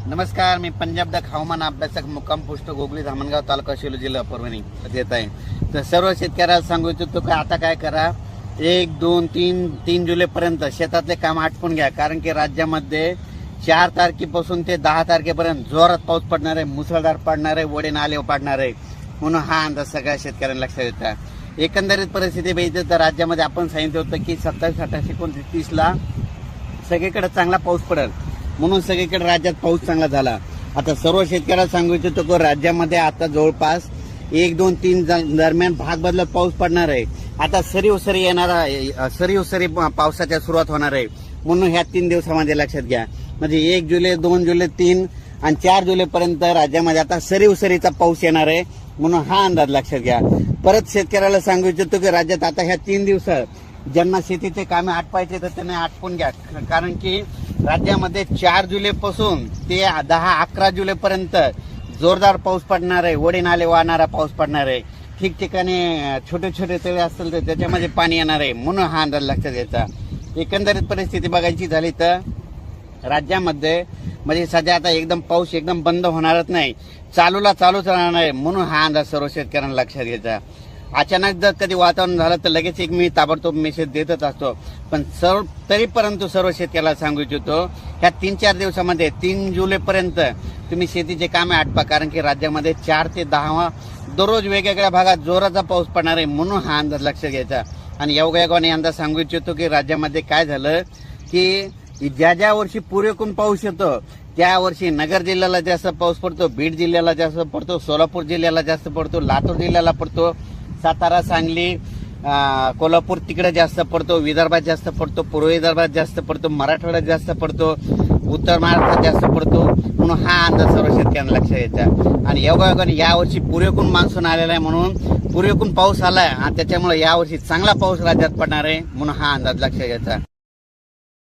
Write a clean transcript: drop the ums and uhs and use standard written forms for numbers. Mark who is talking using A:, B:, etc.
A: नमस्कार, मी पंजाब द हवामान अभ्यासक मुक्काम पोस्ट गोगली धामणगाव तालुका शेलू जिल्हा परभणी येत आहे. तर सर्व शेतकऱ्याला सांगू इच्छितो की आता काय करा, 1, 2, 3 जुलैपर्यंत शेतातले काम आटपून घ्या. कारण की राज्यामध्ये 4 तारखेपासून ते 10 तारखेपर्यंत जोरात पाऊस पडणार आहे, मुसळधार पडणार आहे, वडे नाले पडणार आहे. म्हणून हा अंदाज सगळ्या शेतकऱ्यांना लक्षात येतात. एकंदरीत परिस्थिती बघितली तर राज्यामध्ये आपण सांगितलं होतं की 27, 28, 29, 30ला सगळीकडे चांगला पाऊस पडेल. म्हणून सगळीकडे राज्यात पाऊस चांगला झाला. आता सर्व शेतकऱ्याला सांगू इच्छितो की राज्यामध्ये आता जवळपास 1, 2, 3 दरम्यान भाग बदलत पाऊस पडणार आहे. आता सरी येणारा सरी पावसाच्या सुरुवात होणार आहे. म्हणून ह्या 3 दिवसामध्ये लक्षात घ्या. म्हणजे 1 जुलै, 2 जुलै, 3 आणि 4 जुलैपर्यंत राज्यामध्ये आता सरीचा पाऊस येणार आहे. म्हणून हा अंदाज लक्षात घ्या. परत शेतकऱ्याला सांगू इच्छितो की राज्यात आता ह्या 3 दिवसात ज्यांना शेतीचे कामे आटपायचे तर त्यांनी आटपून घ्या. कारण की राज्यामध्ये 4 जुलैपासून ते 10-11 जुलैपर्यंत जोरदार पाऊस पडणार आहे. वडे नाले वाहणारा पाऊस पडणार आहे. ठिकठिकाणी छोटे छोटे तळे असतील तर त्याच्यामध्ये पाणी येणार आहे. म्हणून हा अंदाज लक्षात घ्यायचा. एकंदरीत परिस्थिती बघायची झाली तर राज्यामध्ये म्हणजे सध्या आता एकदम पाऊस एकदम बंद होणारच नाही, चालूच राहणार आहे. म्हणून हा अंदाज सर्व शेतकऱ्यांना लक्षात घ्यायचा. अचानक जर कधी वातावरण झालं तर लगेच एक मी ताबडतोब मेसेज देतच असतो. पण तरी परंतु सर्व शेतकऱ्याला सांगू इच्छितो ह्या 3-4 दिवसामध्ये 3 जुलैपर्यंत तुम्ही शेतीचे कामे आटपा. कारण की राज्यामध्ये 4 ते 10 दररोज वेगवेगळ्या भागात जोराचा पाऊस पडणार आहे. म्हणून हा अंदाज लक्षात घ्यायचा. आणि योगायोगाने अंदाज सांगू इच्छितो की राज्यामध्ये काय झालं की ज्या वर्षी पुरेपूर पाऊस येतो त्या वर्षी नगर जिल्ह्याला जास्त पाऊस पडतो, बीड जिल्ह्याला जास्त पडतो, सोलापूर जिल्ह्याला जास्त पडतो, लातूर जिल्ह्याला पडतो, सातारा, सांगली, कोल्हापूर तिकडे जास्त पडतो, विदर्भात जास्त पडतो, पूर्व विदर्भात जास्त पडतो, मराठवाड्यात जास्त पडतो, उत्तर महाराष्ट्रात जास्त पडतो. म्हणून हा अंदाज सर्व शेतकऱ्यांना लक्षात घ्यायचा. आणि योगायोगाने यावर्षी पुरेपूर मान्सून आलेला आहे. म्हणून पुरेपूर पाऊस आलाय आणि त्याच्यामुळे यावर्षी चांगला पाऊस राज्यात पडणार आहे. म्हणून हा अंदाज लक्षात घ्यायचा.